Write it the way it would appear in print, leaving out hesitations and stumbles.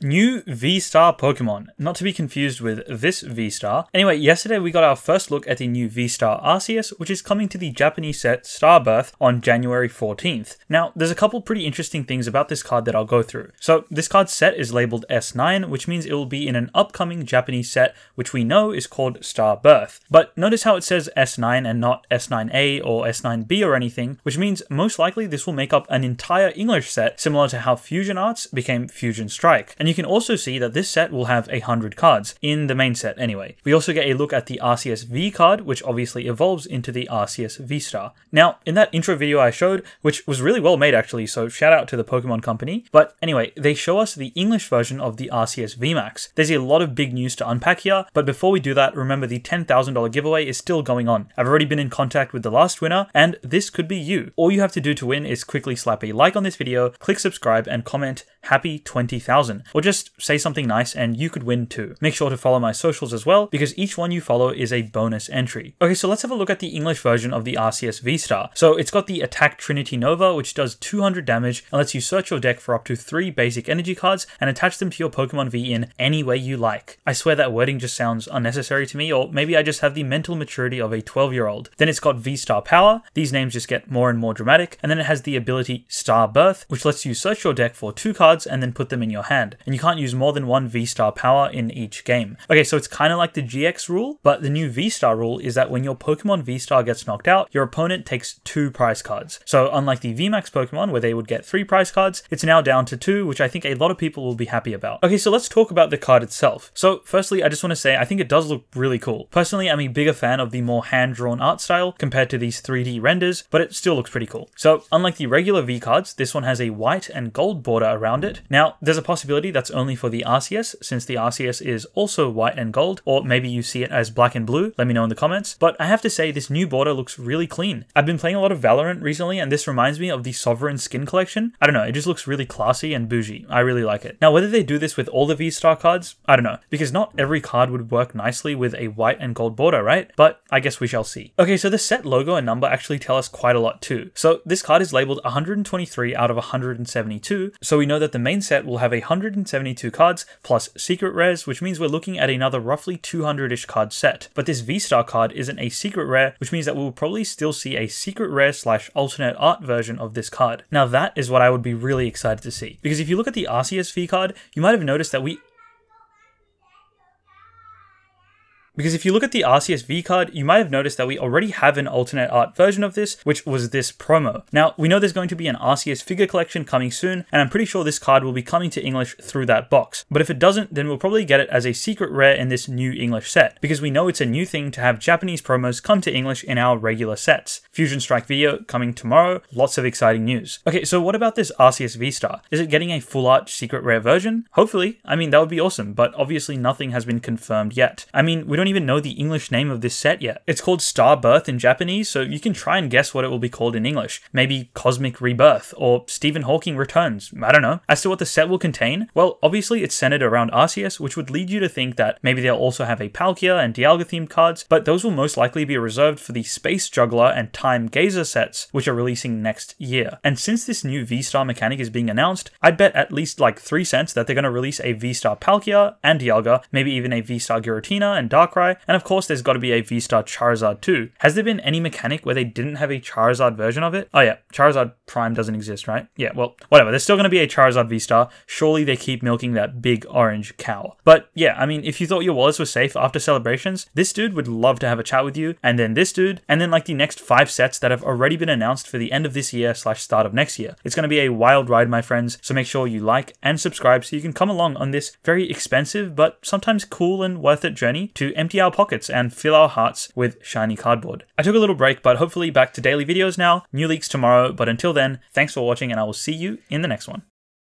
New V-Star Pokemon, not to be confused with this V-Star. Anyway, yesterday we got our first look at the new V-Star Arceus, which is coming to the Japanese set Starbirth on January 14th. Now, there's a couple pretty interesting things about this card that I'll go through. So, this card's set is labeled S9, which means it will be in an upcoming Japanese set, which we know is called Starbirth. But notice how it says S9 and not S9A or S9B or anything, which means most likely this will make up an entire English set, similar to how Fusion Arts became Fusion Strike. And you can also see that this set will have 100 cards, in the main set anyway. We also get a look at the Arceus V card, which obviously evolves into the Arceus V-Star. Now, in that intro video I showed, which was really well made actually, so shout out to the Pokemon company, but anyway, they show us the English version of the Arceus Vmax. There's a lot of big news to unpack here, but before we do that, remember the $10,000 giveaway is still going on. I've already been in contact with the last winner, and this could be you. All you have to do to win is quickly slap a like on this video, click subscribe, and comment happy 20,000, or just say something nice and you could win too. Make sure to follow my socials as well, because each one you follow is a bonus entry. Okay, so let's have a look at the English version of the Arceus V-Star. So it's got the Attack Trinity Nova, which does 200 damage and lets you search your deck for up to 3 basic energy cards and attach them to your Pokemon V in any way you like. I swear that wording just sounds unnecessary to me, or maybe I just have the mental maturity of a 12-year-old. Then it's got V-Star Power. These names just get more and more dramatic, and then it has the ability Starbirth, which lets you search your deck for 2 cards and then put them in your hand, and you can't use more than 1 V-Star Power in each game. Okay, so it's kind of like the GX rule, but the new V-Star rule is that when your Pokemon V-Star gets knocked out, your opponent takes 2 prize cards. So unlike the VMAX Pokemon where they would get 3 prize cards, it's now down to 2, which I think a lot of people will be happy about. Okay, so let's talk about the card itself. So firstly, I just want to say I think it does look really cool. Personally, I'm a bigger fan of the more hand-drawn art style compared to these 3D renders, but it still looks pretty cool. So unlike the regular V cards, this one has a white and gold border around it. Now, there's a possibility that's only for the Arceus, since the Arceus is also white and gold, or maybe you see it as black and blue, let me know in the comments. But I have to say, this new border looks really clean. I've been playing a lot of Valorant recently, and this reminds me of the Sovereign skin collection. I don't know, it just looks really classy and bougie. I really like it. Now, whether they do this with all the V-Star cards, I don't know, because not every card would work nicely with a white and gold border, right? But I guess we shall see. Okay, so the set logo and number actually tell us quite a lot too. So this card is labeled 123 out of 172, so we know that the main set will have 172 cards plus secret rares, which means we're looking at another roughly 200-ish card set. But this V-Star card isn't a secret rare, which means that we will probably still see a secret rare / alternate art version of this card. Now that is what I would be really excited to see, because if you look at the Arceus V card, you might have noticed that we already have an alternate art version of this, which was this promo. Now, we know there's going to be an Arceus figure collection coming soon, and I'm pretty sure this card will be coming to English through that box. But if it doesn't, then we'll probably get it as a secret rare in this new English set, because we know it's a new thing to have Japanese promos come to English in our regular sets. Fusion Strike video coming tomorrow, lots of exciting news. Okay, so what about this Arceus V-Star? Is it getting a full art secret rare version? Hopefully. I mean, that would be awesome, but obviously nothing has been confirmed yet. I mean, we don't even know the English name of this set yet. It's called Starbirth in Japanese, so you can try and guess what it will be called in English. Maybe Cosmic Rebirth, or Stephen Hawking Returns, I don't know. As to what the set will contain, well, obviously it's centered around Arceus, which would lead you to think that maybe they'll also have a Palkia and Dialga themed cards, but those will most likely be reserved for the Space Juggler and Time Gazer sets, which are releasing next year. And since this new V-Star mechanic is being announced, I'd bet at least like 3 cents that they're going to release a V-Star Palkia and Dialga, maybe even a V-Star Giratina and Darkrai, and of course there's got to be a V-Star Charizard too. Has there been any mechanic where they didn't have a Charizard version of it? Oh yeah, Charizard Prime doesn't exist, right? Yeah, well, whatever, there's still going to be a Charizard V-Star. Surely they keep milking that big orange cow. But yeah, I mean, if you thought your wallets were safe after celebrations, this dude would love to have a chat with you, and then this dude, and then like the next 5 sets that have already been announced for the end of this year / start of next year. It's going to be a wild ride, my friends, so make sure you like and subscribe so you can come along on this very expensive but sometimes cool and worth it journey to empty our pockets and fill our hearts with shiny cardboard. I took a little break, but hopefully back to daily videos now. New leaks tomorrow, but until then, thanks for watching and I will see you in the next one.